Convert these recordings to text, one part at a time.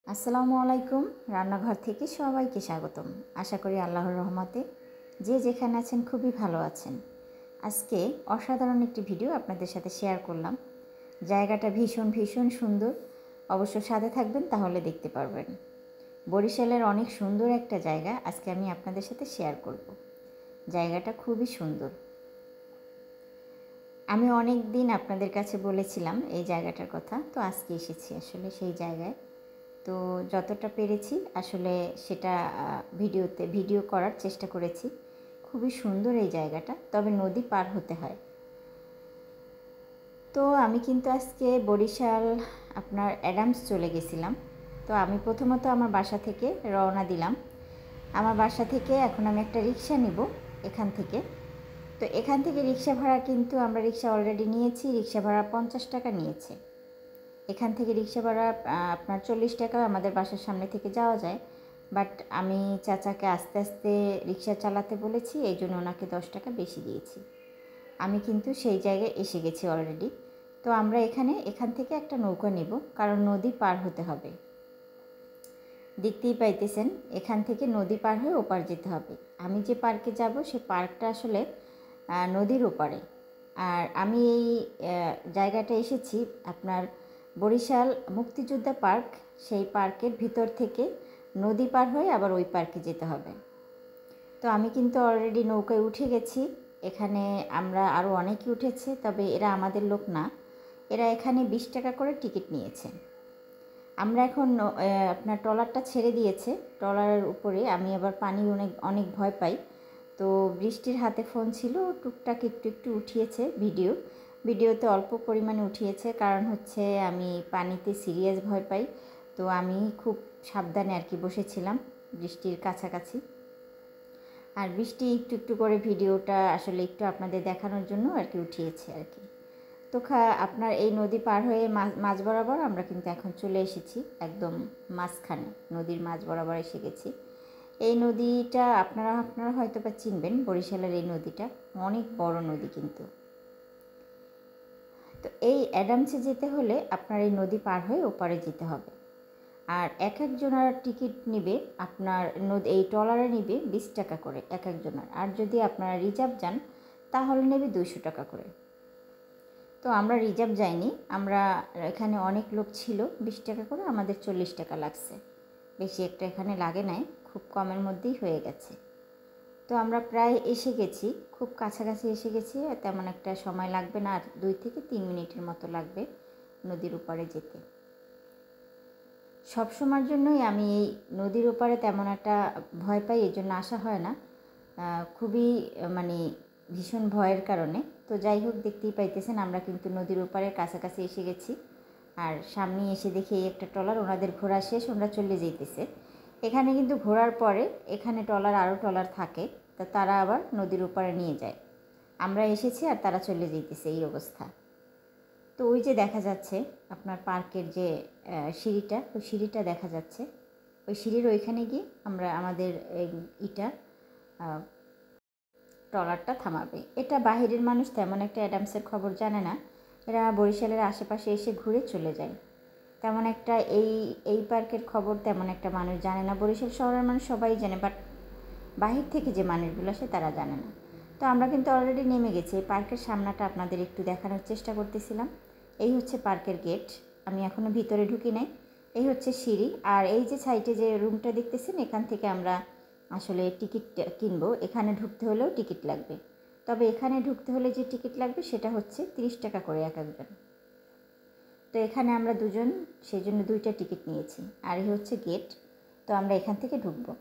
আসসালামু আলাইকুম। রান্নাঘর থেকে সবাইকে স্বাগতম। আশা করি আল্লাহর রহমতে যে যেখানে আছেন খুবই ভালো আছেন। আজকে অসাধারণ একটি ভিডিও আপনাদের সাথে শেয়ার করলাম। জায়গাটা ভীষণ ভীষণ সুন্দর, অবশ্য সাথে থাকবেন তাহলে দেখতে পারবেন। বরিশালের অনেক সুন্দর একটা জায়গা আজকে আমি আপনাদের সাথে শেয়ার করব। জায়গাটা খুবই সুন্দর। আমি অনেক দিন আপনাদের কাছে বলেছিলাম এই জায়গাটার কথা, তো আজকে এসেছি আসলে সেই জায়গায়। তো যতটা পেরেছি আসলে সেটা ভিডিও করার চেষ্টা করেছি। খুবই সুন্দর এই জায়গাটা, তবে নদী পার হতে হয়। তো আমি কিন্তু আজকে বরিশাল আপনার অ্যাডামস চলে গেছিলাম। তো আমি প্রথমত আমার বাসা থেকে রওনা দিলাম। আমার বাসা থেকে এখন আমি একটা রিক্সা নিব এখান থেকে। তো এখান থেকে রিক্সা ভাড়া কিন্তু আমরা রিক্সা অলরেডি নিয়েছি, রিক্সা ভাড়া 50 টাকা নিয়েছে। এখান থেকে রিক্সা ভাড়া আপনার 40 টাকা আমাদের বাসার সামনে থেকে যাওয়া যায়। বাট আমি চাচাকে আস্তে আস্তে রিক্সা চালাতে বলেছি, এই জন্য ওনাকে 10 টাকা বেশি দিয়েছি। আমি কিন্তু সেই জায়গায় এসে গেছি অলরেডি। তো আমরা এখান থেকে একটা নৌকা নেব, কারণ নদী পার হতে হবে। দেখতেই পাইতেছেন এখান থেকে নদী পার হয়ে ওপার যেতে হবে। আমি যে পার্কে যাব সে পার্কটা আসলে নদীর ওপারে। আর আমি এই জায়গাটা এসেছি আপনার বরিশাল মুক্তিযোদ্ধা পার্ক, সেই পার্কের ভিতর থেকে নদী পার হয়ে আবার ওই পার্কে যেতে হবে। তো আমি কিন্তু অলরেডি নৌকায় উঠে গেছি। এখানে আমরা আরও অনেকে উঠেছে, তবে এরা আমাদের লোক না। এরা এখানে 20 টাকা করে টিকিট নিয়েছে। আমরা এখন আপনার ট্রলারটা ছেড়ে দিয়েছে। ট্রলারের উপরে আমি আবার পানি অনেক ভয় পাই। তো বৃষ্টির হাতে ফোন ছিল, টুকটাক একটু উঠিয়েছে ভিডিওতে অল্প পরিমাণে উঠিয়েছে, কারণ হচ্ছে আমি পানিতে সিরিয়াস ভয় পাই। তো আমি খুব সাবধানে আর কি বসেছিলাম বৃষ্টির কাছাকাছি। আর বৃষ্টি একটু করে ভিডিওটা আসলে একটু আপনাদের দেখানোর জন্য আর কি উঠিয়েছে আর কি। তো আপনার এই নদী পার হয়ে মাঝ বরাবর আমরা কিন্তু এখন চলে এসেছি, একদম মাঝখানে নদীর মাঝ বরাবর এসে গেছি। এই নদীটা আপনারা হয়তো বা চিনবেন, বরিশালের এই নদীটা অনেক বড় নদী কিন্তু। তো এই অ্যাডামসে যেতে হলে আপনার এই নদী পার হয়ে ওপারে যেতে হবে। আর এক একজনের টিকিট নেবে আপনার এই ট্রলারে নেবে 20 টাকা করে এক একজনের। আর যদি আপনারা রিজার্ভ যান তাহলে নেবে 200 টাকা করে। তো আমরা রিজার্ভ যাইনি, আমরা এখানে অনেক লোক ছিল, 20 টাকা করে আমাদের 40 টাকা লাগছে। বেশি একটা এখানে লাগে নাই, খুব কমের মধ্যেই হয়ে গেছে। তো আমরা প্রায় এসে গেছি, খুব কাছাকাছি এসে গেছি। তেমন একটা সময় লাগবে না, আর 2 থেকে 3 মিনিটের মতো লাগবে নদীর ওপারে যেতে। সব সময়ের জন্যই আমি এই নদীর ওপারে তেমন একটা ভয় পাই, এই জন্য আসা হয় না। খুবই মানে ভীষণ ভয়ের কারণে। তো যাই হোক, দেখতেই পাইতেছেন আমরা কিন্তু নদীর ওপারের কাছাকাছি এসে গেছি। আর সামনে এসে দেখি এই একটা ট্রলার, ওনাদের ঘোরা শেষ, ওনারা চলে যেতেছে। এখানে কিন্তু ঘোরার পরে এখানে আরও ট্রলার থাকে, তা তারা আবার নদীর ওপারে নিয়ে যায়। আমরা এসেছি আর তারা চলে যেতেছে, এই অবস্থা। তো ওই যে দেখা যাচ্ছে আপনার পার্কের যে সিঁড়িটা, ওই সিঁড়িটা দেখা যাচ্ছে। ওই সিঁড়ির ওইখানে গিয়ে আমরা আমাদের ট্রলারটা থামাবে। এটা বাহিরের মানুষ তেমন একটা অ্যাডামসের খবর জানে না, এরা বরিশালের আশেপাশে এসে ঘুরে চলে যায়। তেমন একটা এই পার্কের খবর তেমন একটা মানুষ জানে না। বরিশাল শহরের মানুষ সবাই জানে, বাট বাহির থেকে যে মানুষগুলো আসে তারা জানে না। তো আমরা কিন্তু অলরেডি নেমে গেছি। এই পার্কের সামনাটা আপনাদের একটু দেখানোর চেষ্টা করতেছিলাম। এই হচ্ছে পার্কের গেট, আমি এখনও ভিতরে ঢুকি নাই। এই হচ্ছে সিঁড়ি, আর এই যে সাইডে যে রুমটা দেখতেছেন, এখান থেকে আমরা আসলে টিকিট কিনবো। এখানে ঢুকতে হলেও টিকিট লাগবে, তবে এখানে ঢুকতে হলে যে টিকিট লাগবে সেটা হচ্ছে 30 টাকা করে এক একজন। তো এখানে আমরা দুজন, সেই জন্য 2টা টিকিট নিয়েছি। আর এই হচ্ছে গেট। তো আমরা এখান থেকে ঢুকবো।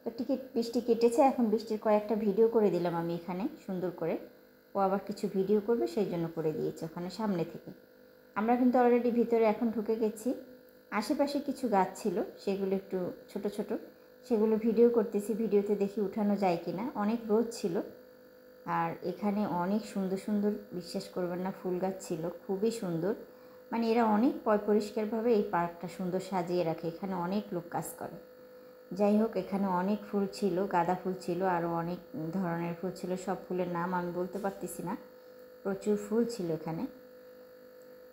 তো বৃষ্টি কেটেছে, এখন বৃষ্টির কয়েকটা ভিডিও করে দিলাম আমি এখানে সুন্দর করে। ও আবার কিছু ভিডিও করবে, সেই জন্য করে দিয়েছে ওখানে সামনে থেকে। আমরা কিন্তু অলরেডি ভিতরে এখন ঢুকে গেছি। আশেপাশে কিছু গাছ ছিল, সেগুলো একটু ছোট ছোট, সেগুলো ভিডিও করতেছি। ভিডিওতে দেখি উঠানো যায় কি না। অনেক রোদ ছিল, আর এখানে অনেক সুন্দর সুন্দর, বিশ্বাস করবেন না, ফুল গাছ ছিল, খুবই সুন্দর। মানে এরা অনেক পরিষ্কারভাবে এই পার্কটা সুন্দর সাজিয়ে রাখে। এখানে অনেক লোক কাজ করে। যাই হোক, এখানে অনেক ফুল ছিল, গাঁদা ফুল ছিল, আরও অনেক ধরনের ফুল ছিল। সব ফুলের নাম আমি বলতে পারতেছি না, প্রচুর ফুল ছিল এখানে।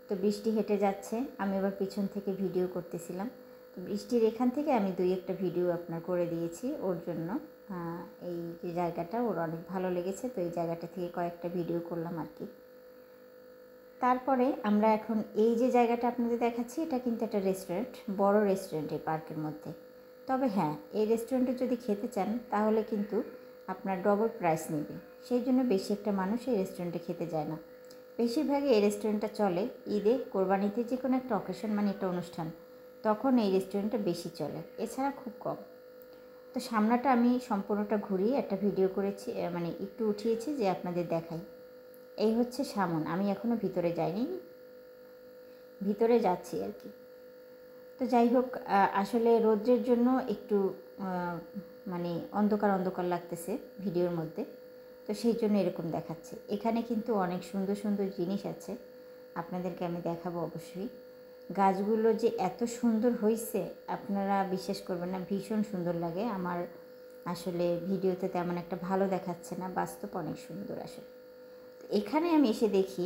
তো বৃষ্টি হেঁটে যাচ্ছে, আমি এবার পিছন থেকে ভিডিও করতেছিলাম। তো বৃষ্টির এখান থেকে আমি 2-1টা ভিডিও আপনার করে দিয়েছি ওর জন্য। এই যে জায়গাটা ওর অনেক ভালো লেগেছে, তো এই জায়গাটা থেকে কয়েকটা ভিডিও করলাম আর কি। তারপরে আমরা এখন এই যে জায়গাটা আপনাদের দেখাচ্ছি, এটা কিন্তু একটা রেস্টুরেন্ট, বড় রেস্টুরেন্ট এই পার্কের মধ্যে। তবে হ্যাঁ, এই রেস্টুরেন্টে যদি খেতে চান তাহলে কিন্তু আপনার ডবল প্রাইস নেবে, সেই জন্য বেশি একটা মানুষ এই রেস্টুরেন্টে খেতে যায় না। বেশিরভাগই এই রেস্টুরেন্টটা চলে ঈদে, কোরবানিতে, যে কোনো একটা অকেশন মানে একটা অনুষ্ঠান, তখন এই রেস্টুরেন্টটা বেশি চলে, এছাড়া খুব কম। তো সামনাটা আমি সম্পূর্ণটা ঘুরিয়ে একটা ভিডিও করেছি, মানে একটু উঠিয়েছি যে আপনাদের দেখাই। এই হচ্ছে সামন, আমি এখনও ভিতরে যাইনি, ভিতরে যাচ্ছি আর কি। তো যাই হোক, আসলে রৌদ্রের জন্য একটু মানে অন্ধকার অন্ধকার লাগতেছে ভিডিওর মধ্যে, তো সেই জন্য এরকম দেখাচ্ছে। এখানে কিন্তু অনেক সুন্দর সুন্দর জিনিস আছে, আপনাদেরকে আমি দেখাবো অবশ্যই। গাছগুলো যে এত সুন্দর হয়েছে আপনারা বিশ্বাস করবেন না, ভীষণ সুন্দর লাগে। আমার আসলে ভিডিওতে তেমন একটা ভালো দেখাচ্ছে না, বাস্তব অনেক সুন্দর আসলে। এখানে আমি এসে দেখি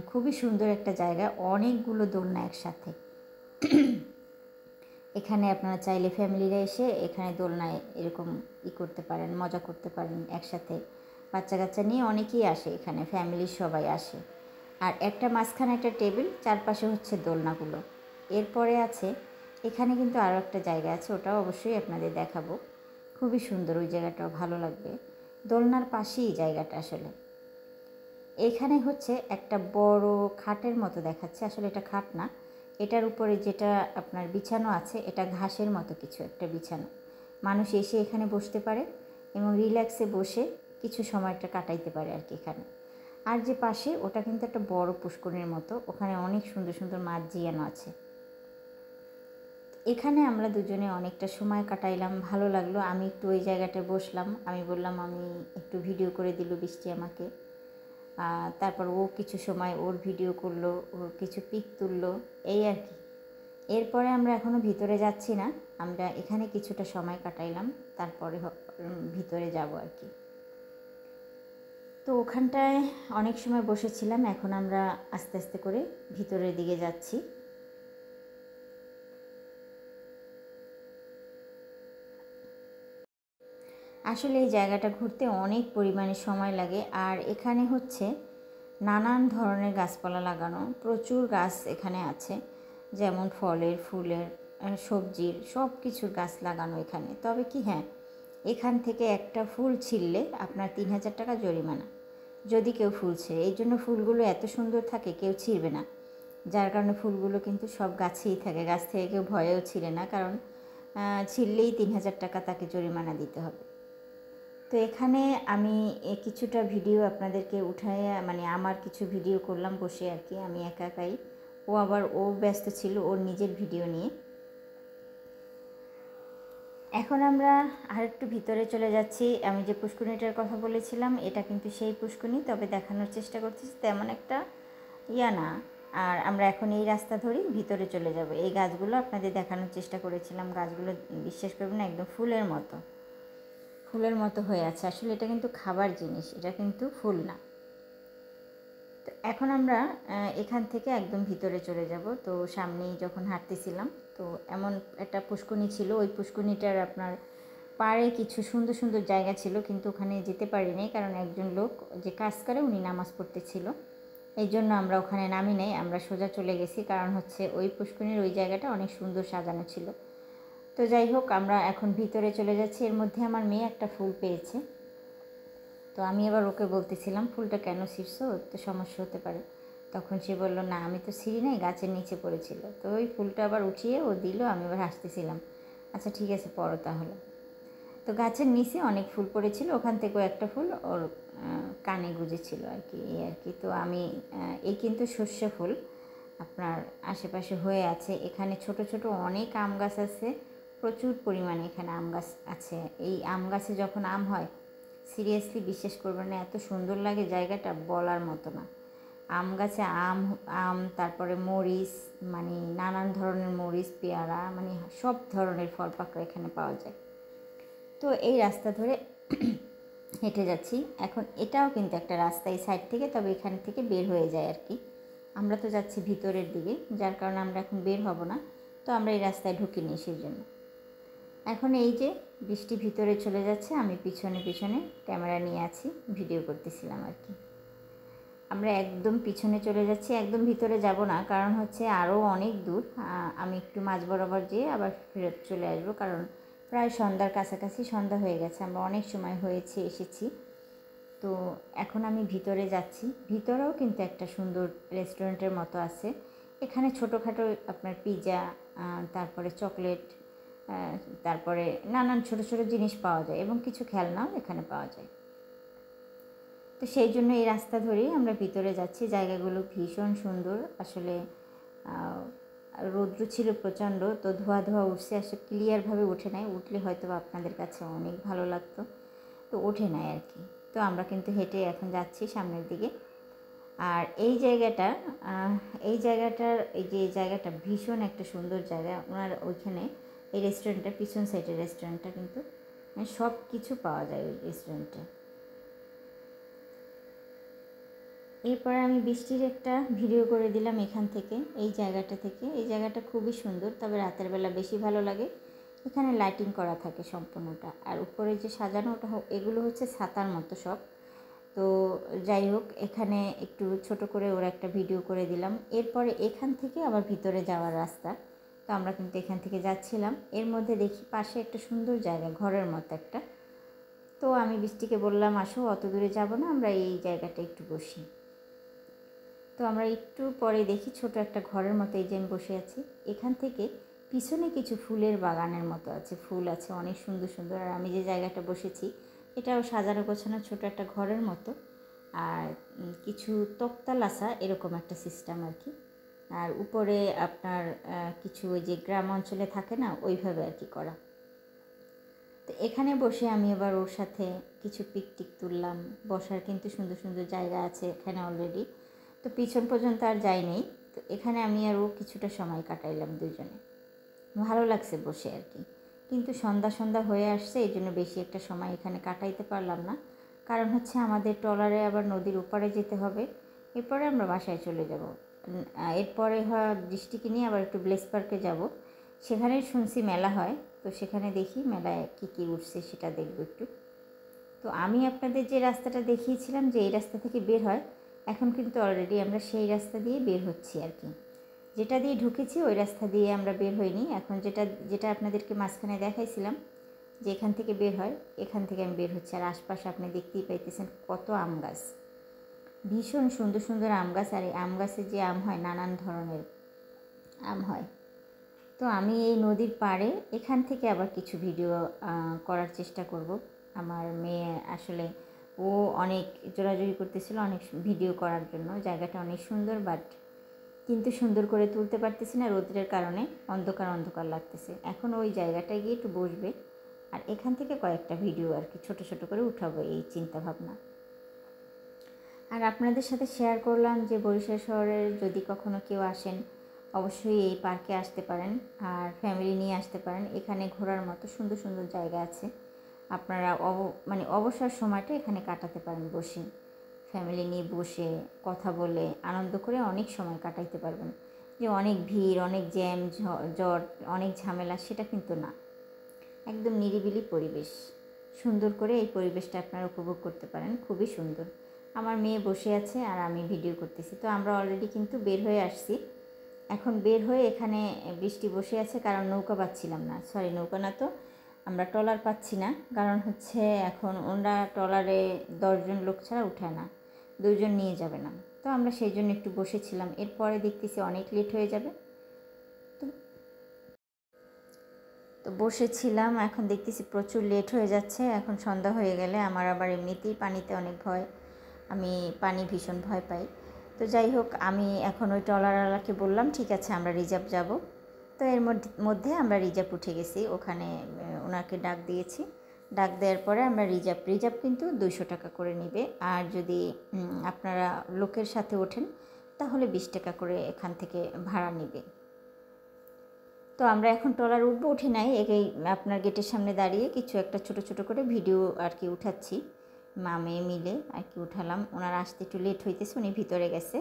খুবই সুন্দর একটা জায়গা, অনেকগুলো দোলনা একসাথে। এখানে আপনারা চাইলে ফ্যামিলিরা এসে এখানে দোলনায় এরকম করতে পারেন, মজা করতে পারেন একসাথে। বাচ্চা কাচ্চা নিয়ে অনেকেই আসে এখানে, ফ্যামিলির সবাই আসে। আর একটা মাঝখানে একটা টেবিল, চারপাশে হচ্ছে দোলনাগুলো। এরপরে আছে এখানে কিন্তু আরও একটা জায়গা আছে, ওটাও অবশ্যই আপনাদের দেখাবো। খুবই সুন্দর, ওই জায়গাটাও ভালো লাগবে। দোলনার পাশেই জায়গাটা আসলে। এখানে হচ্ছে একটা বড় খাটের মতো দেখাচ্ছে, আসলে এটা খাট না, এটার উপরে যেটা আপনার বিছানো আছে এটা ঘাসের মতো কিছু একটা বিছানো। মানুষ এসে এখানে বসতে পারে এবং রিল্যাক্সে বসে কিছু সময়টা কাটাইতে পারে আর কি এখানে। আর যে পাশে ওটা কিন্তু একটা বড় পুষ্করিণীর মতো, ওখানে অনেক সুন্দর সুন্দর মাছ জিয়ানো আছে। এখানে আমরা দুজনে অনেকটা সময় কাটাইলাম, ভালো লাগলো। আমি একটু ওই জায়গাটায় বসলাম, আমি বললাম আমি একটু ভিডিও করে দিল বৃষ্টি আমাকে। তারপর ও কিছু সময় ওর ভিডিও করলো, ওর কিছু পিক তুললো, এই আর কি। এরপরে আমরা এখনও ভিতরে যাচ্ছি না, আমরা এখানে কিছুটা সময় কাটাইলাম, তারপরে ভিতরে যাব আর কি। তো ওখানটায় অনেক সময় বসেছিলাম, এখন আমরা আস্তে আস্তে করে ভিতরের দিকে যাচ্ছি। আসলে এই জায়গাটা ঘুরতে অনেক পরিমাণে সময় লাগে, আর এখানে হচ্ছে নানান ধরনের গাছপালা লাগানো, প্রচুর গাছ এখানে আছে, যেমন ফলের, ফুলের, সবজির, সব কিছুর গাছ লাগানো এখানে। তবে কি হ্যাঁ, এখান থেকে একটা ফুল ছিঁড়লে আপনার 3000 টাকা জরিমানা যদি কেউ ফুল ছিঁড়ে। এই জন্য ফুলগুলো এত সুন্দর থাকে, কেউ ছিঁড়বে না, যার কারণে ফুলগুলো কিন্তু সব গাছেই থাকে, গাছ থেকে কেউ ভয়েও ছিঁড়ে না, কারণ ছিঁড়লেই 3000 টাকা তাকে জরিমানা দিতে হবে। তো এখানে আমি কিছুটা ভিডিও আপনাদেরকে উঠায়, মানে আমার কিছু ভিডিও করলাম বসে আর কি, আমি একা একাই। ও ব্যস্ত ছিল ওর নিজের ভিডিও নিয়ে। এখন আমরা আরেকটু ভিতরে চলে যাচ্ছি। আমি যে পুষ্করিণীটার কথা বলেছিলাম এটা কিন্তু সেই পুষ্করিণী, তবে দেখানোর চেষ্টা করতেছি তেমন একটা না। আর আমরা এখন এই রাস্তা ধরেই ভিতরে চলে যাব। এই গাছগুলো আপনাদের দেখানোর চেষ্টা করেছিলাম, গাছগুলো বিশ্বাস করবেন না, একদম ফুলের মতো, ফুলের মতো হয়ে আছে। আসলে এটা কিন্তু খাবার জিনিস, এটা কিন্তু ফুল না। তো এখন আমরা এখান থেকে একদম ভিতরে চলে যাব। তো সামনেই যখন হাঁটতেছিলাম, তো এমন একটা পুষ্করিণী ছিল, ওই পুষ্করিণীটার আপনার পাড়ে কিছু সুন্দর সুন্দর জায়গা ছিল, কিন্তু ওখানে যেতে পারিনি, কারণ একজন লোক যে কাজ করে উনি নামাজ পড়তেছিল, এই জন্য আমরা ওখানে নামি নাই, আমরা সোজা চলে গেছি। কারণ হচ্ছে ওই পুষ্করিণীর ওই জায়গাটা অনেক সুন্দর সাজানো ছিল। তো যাই হোক, আমরা এখন ভিতরে চলে যাচ্ছি। এর মধ্যে আমার মেয়ে একটা ফুল পেয়েছে, তো আমি এবার ওকে বলতেছিলাম ফুলটা কেন ছিঁড়ছো, তো সমস্যা হতে পারে। তখন সে বললো না আমি তো ছিঁড়ি নাই, গাছের নিচে পড়েছিল। তো ওই ফুলটা আবার উঠিয়ে ও দিল, আমি এবার হাসতেছিলাম। আচ্ছা ঠিক আছে, পড়ো তাহলে। তো গাছের নিচে অনেক ফুল পড়েছিল, ওখান থেকেও একটা ফুল ওর কানে গুঁজেছিল আর কি, এই আর কি। তো আমি এই কিন্তু সর্ষে ফুল আপনার আশেপাশে হয়ে আছে। এখানে ছোট ছোট অনেক আম গাছ আছে, প্রচুর পরিমাণে এখানে আম গাছ আছে। এই আম গাছে যখন আম হয়, সিরিয়াসলি বিশ্বাস করবেন না, এত সুন্দর লাগে জায়গাটা, বলার মতো না। আম গাছে আম তারপরে মরিচ, মানে নানান ধরনের মরিচ, পেয়ারা, মানে সব ধরনের ফল পাকড়া এখানে পাওয়া যায়। তো এই রাস্তা ধরে হেঁটে যাচ্ছি এখন। এটাও কিন্তু একটা রাস্তা এই সাইড থেকে, তবে এখান থেকে বের হয়ে যায় আর কি। আমরা তো যাচ্ছি ভিতরের দিকে, যার কারণে আমরা এখন বের হব না, তো আমরা এই রাস্তায় ঢুকিনি সেই জন্য। এখন এই যে বৃষ্টি ভিতরে চলে যাচ্ছে, আমি পিছনে পিছনে ক্যামেরা নিয়ে আছি, ভিডিও করতেছিলাম আর কি। আমরা একদম পিছনে চলে যাচ্ছি, একদম ভিতরে যাব না, কারণ হচ্ছে আরও অনেক দূর। আমি একটু মাঝ বরাবর যেয়ে আবার ফেরত চলে আসবো, কারণ প্রায় সন্ধ্যার কাছাকাছি, সন্ধ্যা হয়ে গেছে, আমরা অনেক সময় হয়েছে এসেছি। তো এখন আমি ভিতরে যাচ্ছি। ভিতরেও কিন্তু একটা সুন্দর রেস্টুরেন্টের মতো আছে। এখানে ছোটোখাটো আপনার পিৎজা, তারপরে চকলেট, তারপরে নানান ছোটো ছোটো জিনিস পাওয়া যায় এবং কিছু খেলনাও এখানে পাওয়া যায়। তো সেই জন্য এই রাস্তা ধরেই আমরা ভিতরে যাচ্ছি। জায়গাগুলো ভীষণ সুন্দর আসলে। রৌদ্র ছিল প্রচণ্ড, তো ধোয়া ধোয়া উঠছে, আসলে ক্লিয়ারভাবে ওঠে নাই। উঠলে হয়তো আপনাদের কাছে অনেক ভালো লাগতো, তো ওঠে নাই আর কি। তো আমরা কিন্তু হেঁটে এখন যাচ্ছি সামনের দিকে। আর এই জায়গাটার এই যে জায়গাটা ভীষণ একটা সুন্দর জায়গা। ওনার ওইখানে এই রেস্টুরেন্টটা, পিছন সাইডের রেস্টুরেন্টটা কিন্তু সব কিছু পাওয়া যায় ওই রেস্টুরেন্টে। এরপরে আমি বৃষ্টির একটা ভিডিও করে দিলাম এখান থেকে, এই জায়গাটা থেকে। এই জায়গাটা খুবই সুন্দর, তবে রাতের বেলা বেশি ভালো লাগে। এখানে লাইটিং করা থাকে সম্পূর্ণটা, আর উপরে যে সাজানো ওটা এগুলো হচ্ছে ছাতার মতো সব। তো যাই হোক, এখানে একটু ছোট করে ওরা একটা ভিডিও করে দিলাম। এরপরে এখান থেকে আবার ভিতরে যাওয়ার রাস্তা। তো আমরা কিন্তু এখান থেকে যাচ্ছিলাম, এর মধ্যে দেখি পাশে একটা সুন্দর জায়গা, ঘরের মতো একটা। তো আমি বৃষ্টিকে বললাম, আসো, অত দূরে যাব না, আমরা এই জায়গাটা একটু বসি। তো আমরা একটু পরে দেখি ছোট একটা ঘরের মতো, এই যে আমি বসে আছি। এখান থেকে পিছনে কিছু ফুলের বাগানের মতো আছে, ফুল আছে অনেক সুন্দর সুন্দর। আর আমি যে জায়গাটা বসেছি এটাও সাজানো গোছানো ছোট একটা ঘরের মতো, আর কিছু তক্তালাসা এরকম একটা সিস্টেম আর কি। আর উপরে আপনার কিছু ওই যে গ্রাম অঞ্চলে থাকে না, ওইভাবে আর কি করা। তো এখানে বসে আমি এবার ওর সাথে কিছু পিকটিক তুললাম। বসার কিন্তু সুন্দর সুন্দর জায়গা আছে এখানে অলরেডি। তো পিছন পর্যন্ত আর যাই নেই। তো এখানে আমি আর ও কিছুটা সময় কাটাইলাম দুজনে, ভালো লাগছে বসে আর কি। কিন্তু সন্ধ্যা সন্ধ্যা হয়ে আসছে, এই জন্য বেশি একটা সময় এখানে কাটাইতে পারলাম না, কারণ হচ্ছে আমাদের ট্রলারে আবার নদীর ওপারে যেতে হবে। এরপরে আমরা বাসায় চলে যাব। এরপরে বৃষ্টিকে নিয়ে আবার একটু ব্লেস পার্কে যাব। সেখানে শুনছি মেলা হয়, তো সেখানে দেখি মেলায় কী কী উঠছে সেটা দেখব একটু। তো আমি আপনাদের যে রাস্তাটা দেখিয়েছিলাম যে এই রাস্তা থেকে বের হয়, এখন কিন্তু অলরেডি আমরা সেই রাস্তা দিয়ে বের হচ্ছি আর কি। যেটা দিয়ে ঢুকেছি ওই রাস্তা দিয়ে আমরা বের হইনি। এখন যেটা আপনাদেরকে মাঝখানে দেখাইছিলাম যে এখান থেকে বের হয়, এখান থেকে আমি বের হচ্ছি। আর আশপাশে আপনি দেখতেই পাইতেছেন কত আম গাছ, ভীষণ সুন্দর সুন্দর আম গাছ। আর এই আম গাছে যে আম হয়, নানান ধরনের আম হয়। তো আমি এই নদীর পাড়ে এখান থেকে আবার কিছু ভিডিও করার চেষ্টা করব। আমার মেয়ে আসলে ও অনেক জোরাজুরি করতেছিল অনেক ভিডিও করার জন্য। জায়গাটা অনেক সুন্দর, বাট কিন্তু সুন্দর করে তুলতে পারতেছি না, রোদ্রের কারণে অন্ধকার অন্ধকার লাগতেছে। এখন ওই জায়গাটায় গিয়ে একটু বসবে, আর এখান থেকে কয়েকটা ভিডিও আর কি ছোট ছোট করে উঠাবো, এই চিন্তা ভাবনা। আর আপনাদের সাথে শেয়ার করলাম যে বরিশাল শহরের যদি কখনো কেউ আসেন, অবশ্যই এই পার্কে আসতে পারেন, আর ফ্যামিলি নিয়ে আসতে পারেন। এখানে ঘোরার মতো সুন্দর সুন্দর জায়গা আছে। আপনারা অবসর সময়টা এখানে কাটাতে পারেন বসে, ফ্যামিলি নিয়ে বসে কথা বলে আনন্দ করে অনেক সময় কাটাইতে পারবেন। যে অনেক ভিড়, অনেক জ্যাম জট, অনেক ঝামেলা, সেটা কিন্তু না। একদম নিরিবিলি পরিবেশ, সুন্দর করে এই পরিবেশটা আপনারা উপভোগ করতে পারেন। খুবই সুন্দর। আমার মেয়ে বসে আছে আর আমি ভিডিও করতেছি। তো আমরা অলরেডি কিন্তু বের হয়ে আসছি। এখন বের হয়ে এখানে বৃষ্টি বসে আছে, কারণ নৌকা পাচ্ছিলাম না, নৌকা না, তো আমরা ট্রলার পাচ্ছি না। কারণ হচ্ছে এখন ওরা ট্রলারে 10 জন লোক ছাড়া উঠায় না, 2 জন নিয়ে যাবে না। তো আমরা সেই জন্য একটু বসেছিলাম। এরপরে দেখতেছি অনেক লেট হয়ে যাবে, তো বসেছিলাম। এখন দেখতেছি প্রচুর লেট হয়ে যাচ্ছে। এখন সন্ধ্যা হয়ে গেলে আমার আবার এমনিতেই পানিতে অনেক ভয়, আমি পানি ভীষণ ভয় পাই। তো যাই হোক, আমি এখন ওই ট্রলারওয়ালাকে বললাম ঠিক আছে আমরা রিজার্ভ যাব। তো এর মধ্যে আমরা রিজার্ভ উঠে গেছি। ওখানে ওনাকে ডাক দিয়েছি। ডাক দেওয়ার পরে আমরা রিজার্ভ কিন্তু 200 টাকা করে নেবে। আর যদি আপনারা লোকের সাথে ওঠেন তাহলে 20 টাকা করে এখান থেকে ভাড়া নেবে। তো আমরা এখন ট্রলার উঠবো, উঠে নাই, এই আপনার গেটের সামনে দাঁড়িয়ে কিছু একটা ছোট ছোট করে ভিডিও আর কি উঠাচ্ছি। মা মেয়ে মিলে আর কি উঠালাম। ওনার আসতে একটু লেট হইতেছে, উনি ভিতরে গেছে।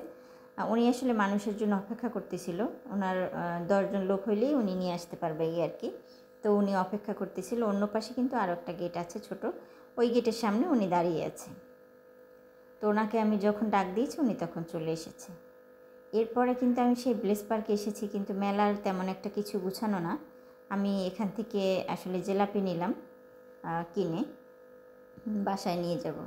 উনি আসলে মানুষের জন্য অপেক্ষা করতেছিল, ওনার 10 জন লোক হইলেই উনি নিয়ে আসতে পারবে এই আর কি। তো উনি অপেক্ষা করতেছিল। অন্য পাশে কিন্তু আরও একটা গেট আছে ছোট, ওই গেটের সামনে উনি দাঁড়িয়ে আছে। তো ওনাকে আমি যখন ডাক দিয়েছি উনি তখন চলে এসেছে। এরপরে কিন্তু আমি সেই ব্লেস পার্কে এসেছি, কিন্তু মেলার তেমন একটা কিছু গুছানো না। আমি এখান থেকে আসলে জিলাপি নিলাম কিনে, বাসায় নিয়ে যাব।